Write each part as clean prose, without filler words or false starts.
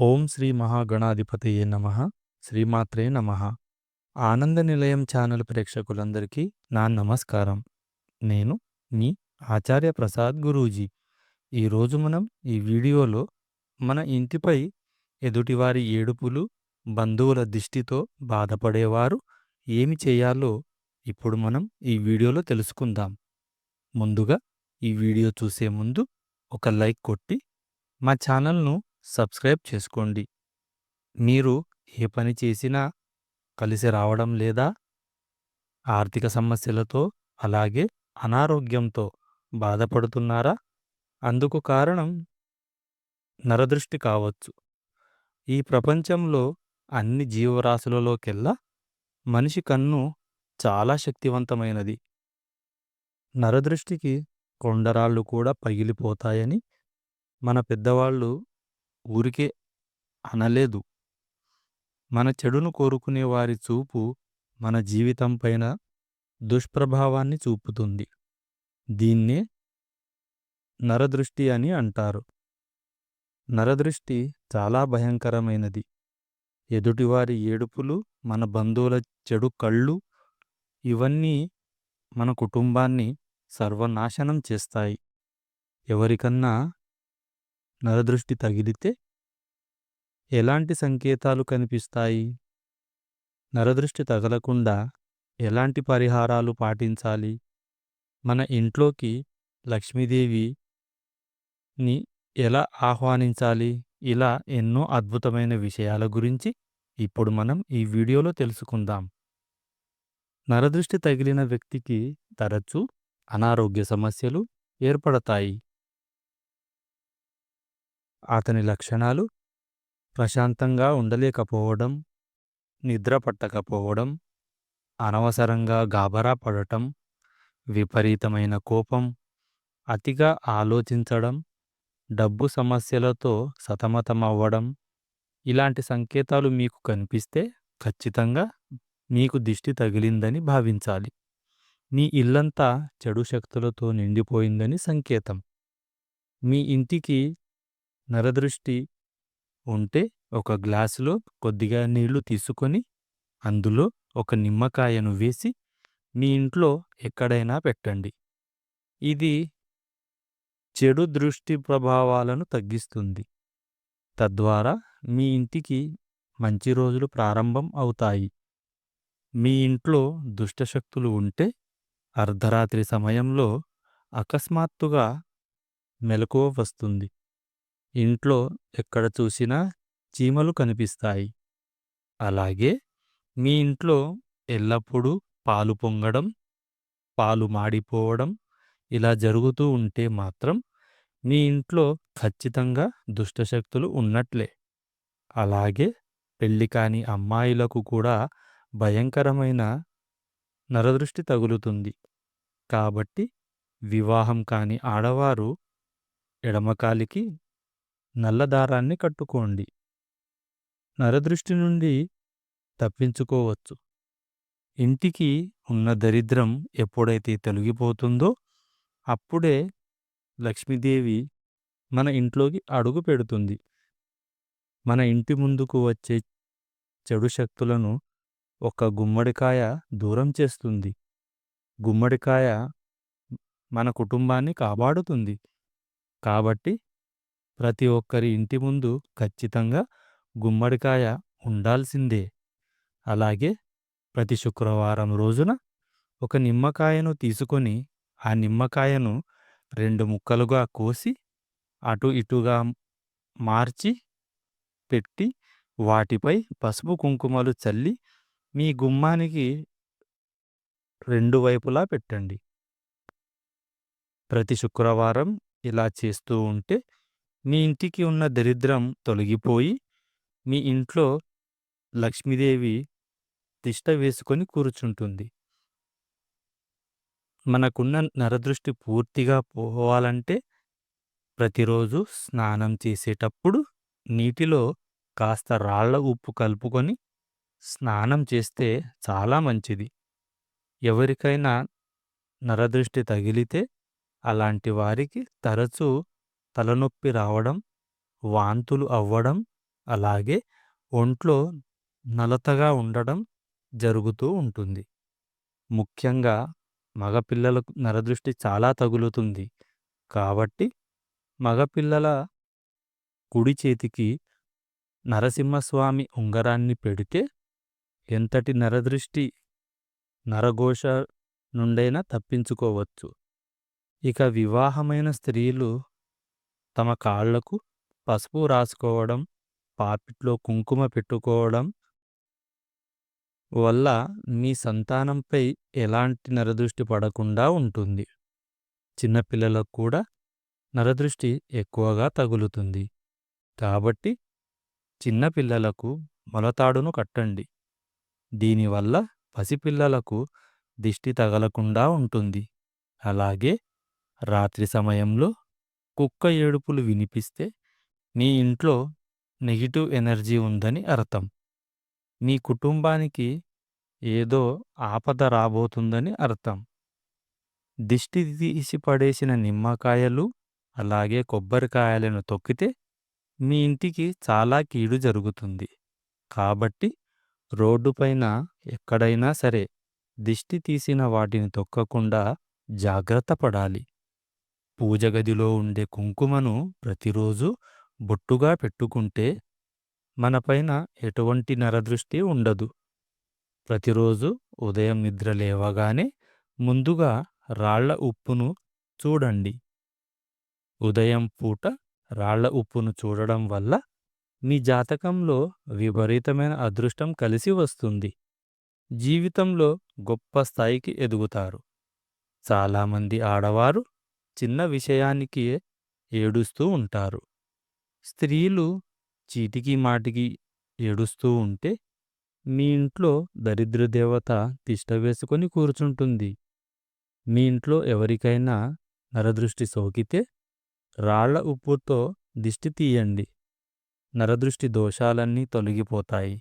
ఓం శ్రీ మహాగణాధిపతయే నమః. శ్రీమాత్రే నమః. ఆనంద నిలయం ఛానల్ ప్రేక్షకులందరికీ నా నమస్కారం. నేను మీ ఆచార్య ప్రసాద్ గురూజీ. ఈరోజు మనం ఈ వీడియోలో మన ఇంటిపై ఎదుటివారి ఏడుపులు, బంధువుల దిష్టితో బాధపడేవారు ఏమి చేయాలో ఇప్పుడు మనం ఈ వీడియోలో తెలుసుకుందాం. ముందుగా ఈ వీడియో చూసే ముందు ఒక లైక్ కొట్టి మా ఛానల్ను సబ్స్క్రైబ్ చేసుకోండి. మీరు ఏ పని చేసినా కలిసి రావడం లేదా? ఆర్థిక సమస్యలతో అలాగే అనారోగ్యంతో బాధపడుతున్నారా? అందుకు కారణం నరదృష్టి కావచ్చు. ఈ ప్రపంచంలో అన్ని జీవరాశులలోకెల్లా మనిషి కన్ను చాలా శక్తివంతమైనది. నరదృష్టికి కొండరాళ్ళు కూడా పగిలిపోతాయని మన పెద్దవాళ్ళు ఊరికే అనలేదు. మన చెడును కోరుకునే వారి చూపు మన జీవితం పైన దుష్ప్రభావాన్ని చూపుతుంది. దీన్నే నరదృష్టి అని అంటారు. నరదృష్టి చాలా భయంకరమైనది. ఎదుటివారి ఏడుపులు, మన బంధువుల చెడు కళ్ళు, ఇవన్నీ మన కుటుంబాన్ని సర్వనాశనం చేస్తాయి. ఎవరికన్నా నరదృష్టి తగిలితే ఎలాంటి సంకేతాలు కనిపిస్తాయి? నరదృష్టి తగలకుండా ఎలాంటి పరిహారాలు పాటించాలి? మన ఇంట్లోకి లక్ష్మీదేవిని ఎలా ఆహ్వానించాలి? ఇలా ఎన్నో అద్భుతమైన విషయాల గురించి ఇప్పుడు మనం ఈ వీడియోలో తెలుసుకుందాం. నరదృష్టి తగిలిన వ్యక్తికి తరచూ అనారోగ్య సమస్యలు ఏర్పడతాయి. అతని లక్షణాలు ప్రశాంతంగా ఉండలేకపోవడం, నిద్ర పట్టకపోవడం, అనవసరంగా గాబరా పడటం, విపరీతమైన కోపం, అతిగా ఆలోచించడం, డబ్బు సమస్యలతో సతమతమవ్వడం. ఇలాంటి సంకేతాలు మీకు కనిపిస్తే ఖచ్చితంగా మీకు దిష్టి తగిలిందని భావించాలి. మీ ఇల్లంతా చెడు శక్తులతో నిండిపోయిందని సంకేతం. మీ ఇంటికి నరదృష్టి ఉంటే ఒక గ్లాసులో కొద్దిగా నీళ్లు తీసుకొని అందులో ఒక నిమ్మకాయను వేసి మీ ఇంట్లో ఎక్కడైనా పెట్టండి. ఇది చెడు దృష్టి ప్రభావాలను తగ్గిస్తుంది. తద్వారా మీ ఇంటికి మంచి రోజులు ప్రారంభం అవుతాయి. మీ ఇంట్లో దుష్టశక్తులు ఉంటే అర్ధరాత్రి సమయంలో అకస్మాత్తుగా మెలకువ వస్తుంది. ఇంట్లో ఎక్కడ చూసినా చీమలు కనిపిస్తాయి. అలాగే మీ ఇంట్లో ఎల్లప్పుడూ పాలు పొంగడం, పాలు మాడిపోవడం ఇలా జరుగుతూ ఉంటే మాత్రం మీ ఇంట్లో ఖచ్చితంగా దుష్టశక్తులు ఉన్నట్లే. అలాగే పెళ్లి కాని అమ్మాయిలకు కూడా భయంకరమైన నరదృష్టి తగులుతుంది. కాబట్టి వివాహం కాని ఆడవారు ఎడమకాలికి నల్ల దారాన్ని కట్టుకోండి. నరదృష్టి నుండి తప్పించుకోవచ్చు. ఇంటికి ఉన్న దరిద్రం ఎప్పుడైతే తొలగిపోతుందో అప్పుడే లక్ష్మీదేవి మన ఇంట్లోకి అడుగు పెడుతుంది. మన ఇంటి ముందుకు వచ్చే చెడు శక్తులను ఒక గుమ్మడికాయ దూరం చేస్తుంది. గుమ్మడికాయ మన కుటుంబాన్ని కాపాడుతుంది. కాబట్టి ప్రతి ఒక్కరి ఇంటి ముందు ఖచ్చితంగా గుమ్మడికాయ ఉండాల్సిందే. అలాగే ప్రతి శుక్రవారం రోజున ఒక నిమ్మకాయను తీసుకొని ఆ నిమ్మకాయను 2 ముక్కలుగా కోసి అటు ఇటుగా మార్చి పెట్టి వాటిపై పసుపు కుంకుమలు చల్లి మీ గుమ్మానికి 2 వైపులా పెట్టండి. ప్రతి శుక్రవారం ఇలా చేస్తూ ఉంటే మీ ఇంటికి ఉన్న దరిద్రం తొలగిపోయి మీ ఇంట్లో లక్ష్మీదేవి తిష్ట వేసుకొని కూర్చుంటుంది. మనకున్న నరదృష్టి పూర్తిగా పోవాలంటే ప్రతిరోజు స్నానం చేసేటప్పుడు నీటిలో కాస్త రాళ్ల ఉప్పు కలుపుకొని స్నానం చేస్తే చాలా మంచిది. ఎవరికైనా నరదృష్టి తగిలితే అలాంటి వారికి తరచూ తలనొప్పి రావడం, వాంతులు అవ్వడం, అలాగే ఒంట్లో నలతగా ఉండడం జరుగుతూ ఉంటుంది. ముఖ్యంగా మగపిల్లలకు నరదృష్టి చాలా తగులుతుంది. కాబట్టి మగపిల్లల కుడి చేతికి నరసింహస్వామి ఉంగరాన్ని పెడితే ఎంతటి నరదృష్టి, నరఘోష నుండైనా తప్పించుకోవచ్చు. ఇక వివాహమైన స్త్రీలు తమ కాళ్లకు పసుపు రాసుకోవడం, పాపిట్లో కుంకుమ పెట్టుకోవడం వల్ల మీ సంతానంపై ఎలాంటి నరదృష్టి పడకుండా ఉంటుంది. చిన్నపిల్లలకు కూడా నరదృష్టి ఎక్కువగా తగులుతుంది. కాబట్టి చిన్న పిల్లలకు మొలతాడును కట్టండి. దీనివల్ల పసిపిల్లలకు దిష్టి తగలకుండా ఉంటుంది. అలాగే రాత్రి సమయంలో కుక్క ఏడుపులు వినిపిస్తే మీ ఇంట్లో నెగెటివ్ ఎనర్జీ ఉందని అర్థం. మీ కుటుంబానికి ఏదో ఆపద రాబోతుందని అర్థం. దిష్టి తీసి పడేసిన నిమ్మకాయలు, అలాగే కొబ్బరికాయలను తొక్కితే మీ ఇంటికి చాలా కీడు జరుగుతుంది. కాబట్టి రోడ్డుపైన ఎక్కడైనా సరే దిష్టి తీసిన వాటిని తొక్కకుండా జాగ్రత్త పడాలి. పూజ గదిలో ఉండే కుంకుమను ప్రతిరోజు బొట్టుగా పెట్టుకుంటే మనపైన ఎటువంటి నరదృష్టి ఉండదు. ప్రతిరోజు ఉదయం నిద్ర లేవగానే ముందుగా రాళ్ల ఉప్పును చూడండి. ఉదయం పూట రాళ్ల ఉప్పును చూడడం వల్ల మీ జాతకంలో విపరీతమైన అదృష్టం కలిసి వస్తుంది. జీవితంలో గొప్ప స్థాయికి ఎదుగుతారు. చాలామంది ఆడవారు చిన్న విషయానికి ఏడుస్తూ ఉంటారు. స్త్రీలు చీటికి మాటికి ఏడుస్తూ ఉంటే మీ ఇంట్లో దరిద్ర దేవత తిష్ట వేసుకొని కూర్చుంటుంది. మీ ఇంట్లో ఎవరికైనా నరదృష్టి సోకితే రాళ్ల ఉప్పుతో దిష్టి తీయండి. నరదృష్టి దోషాలన్నీ తొలగిపోతాయి.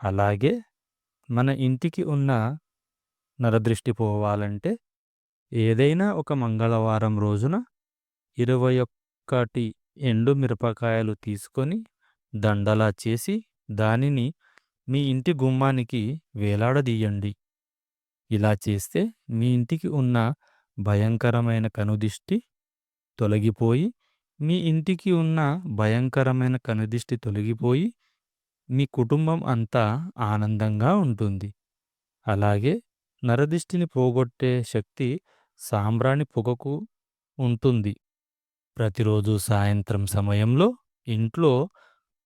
అలాగే మన ఇంటికి ఉన్న నరదృష్టి పోవాలంటే ఏదైనా ఒక మంగళవారం రోజున 21 ఎండు మిరపకాయలు తీసుకొని దండలా చేసి దానిని మీ ఇంటి గుమ్మానికి వేలాడదీయండి. ఇలా చేస్తే మీ ఇంటికి ఉన్న భయంకరమైన కనుదిష్టి తొలగిపోయి మీ ఇంటికి ఉన్న భయంకరమైన కనుదిష్టి తొలగిపోయి మీ కుటుంబం అంతా ఆనందంగా ఉంటుంది. అలాగే నరదిష్టిని పోగొట్టే శక్తి సాంబ్రాణి పొగకు ఉంటుంది. ప్రతిరోజు సాయంత్రం సమయంలో ఇంట్లో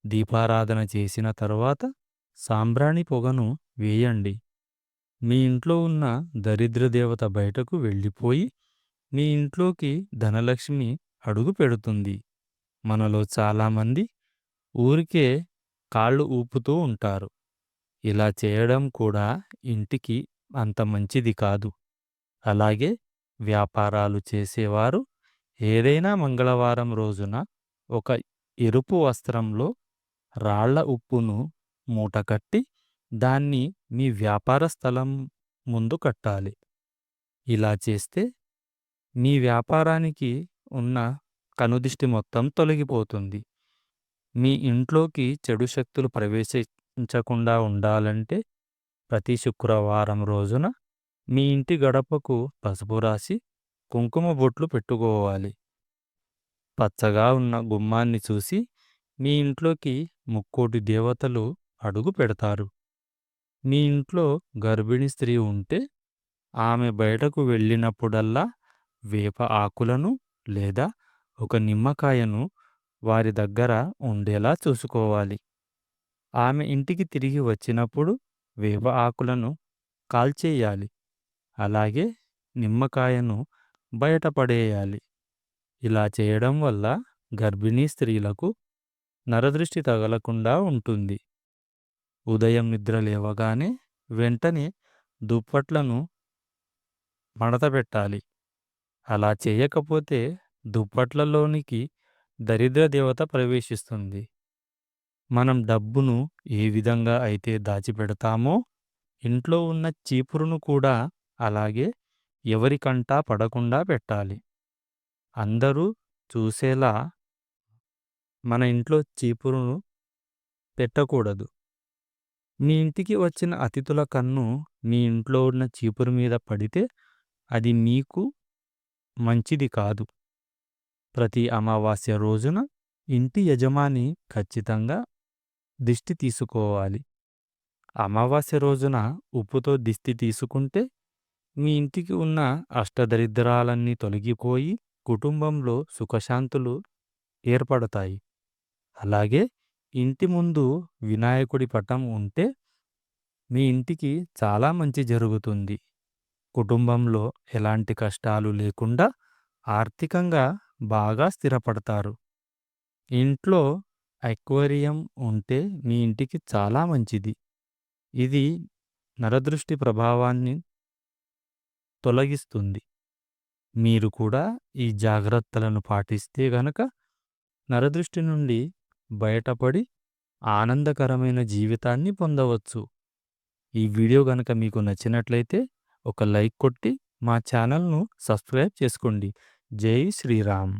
దీపారాధన చేసిన తరువాత సాంబ్రాణి పొగను వేయండి. మీ ఇంట్లో ఉన్న దరిద్ర దేవత బయటకు వెళ్ళిపోయి మీ ఇంట్లోకి ధనలక్ష్మి అడుగు పెడుతుంది. మనలో చాలామంది ఊరికే కాళ్ళు ఊపుతూ ఉంటారు. ఇలా చేయడం కూడా ఇంటికి అంత మంచిది కాదు. అలాగే వ్యాపారాలు చేసేవారు ఏదైనా మంగళవారం రోజున ఒక ఎరుపు వస్త్రంలో రాళ్ల ఉప్పును మూటకట్టి దాన్ని మీ వ్యాపార స్థలం ముందు కట్టాలి. ఇలా చేస్తే మీ వ్యాపారానికి ఉన్న కనుదిష్టి మొత్తం తొలగిపోతుంది. మీ ఇంట్లోకి చెడు శక్తులు ప్రవేశించకుండా ఉండాలంటే ప్రతి శుక్రవారం రోజున మీ ఇంటి గడపకు పసుపు రాసి కుంకుమ బొట్లు పెట్టుకోవాలి. పచ్చగా ఉన్న గుమ్మాన్ని చూసి మీ ఇంట్లోకి ముక్కోటి దేవతలు అడుగు పెడతారు. మీ ఇంట్లో గర్భిణీ స్త్రీ ఉంటే ఆమె బయటకు వెళ్ళినప్పుడల్లా వేప ఆకులను లేదా ఒక నిమ్మకాయను వారి దగ్గర ఉండేలా చూసుకోవాలి. ఆమె ఇంటికి తిరిగి వచ్చినప్పుడు వేప ఆకులను కాల్చేయాలి. అలాగే నిమ్మకాయను బయటపడేయాలి. ఇలా చేయడం వల్ల గర్భిణీ స్త్రీలకు నరదృష్టి తగలకుండా ఉంటుంది. ఉదయం నిద్ర లేవగానే వెంటనే దుప్పట్లను మడతపెట్టాలి. అలా చేయకపోతే దుప్పట్లలోనికి దరిద్ర దేవత ప్రవేశిస్తుంది. మనం డబ్బును ఏ విధంగా అయితే దాచిపెడతామో ఇంట్లో ఉన్న చీపురును కూడా అలాగే ఎవరి కంటా పడకుండా పెట్టాలి. అందరూ చూసేలా మన ఇంట్లో చీపురును పెట్టకూడదు. మీ ఇంటికి వచ్చిన అతిథుల కన్ను మీ ఇంట్లో ఉన్న చీపురు మీద పడితే అది మీకు మంచిది కాదు. ప్రతి అమావాస్య రోజున ఇంటి యజమాని ఖచ్చితంగా దిష్టి తీసుకోవాలి. అమావాస్య రోజున ఉప్పుతో దిష్టి తీసుకుంటే మీ ఇంటికి ఉన్న అష్టదరిద్రాలన్నీ తొలగిపోయి కుటుంబంలో సుఖశాంతులు ఏర్పడతాయి. అలాగే ఇంటి ముందు వినాయకుడి పటం ఉంటే మీ ఇంటికి చాలా మంచి జరుగుతుంది. కుటుంబంలో ఎలాంటి కష్టాలు లేకుండా ఆర్థికంగా బాగా స్థిరపడతారు. ఇంట్లో అక్వేరియం ఉంటే మీ ఇంటికి చాలా మంచిది. ఇది నరదృష్టి ప్రభావాన్ని తొలగిస్తుంది. మీరు కూడా ఈ జాగ్రత్తలను పాటిస్తే గనక నరదృష్టి నుండి బయటపడి ఆనందకరమైన జీవితాన్ని పొందవచ్చు. ఈ వీడియో గనక మీకు నచ్చినట్లయితే ఒక లైక్ కొట్టి మా ఛానల్‌ను సబ్స్క్రైబ్ చేసుకోండి. జై శ్రీరామ్.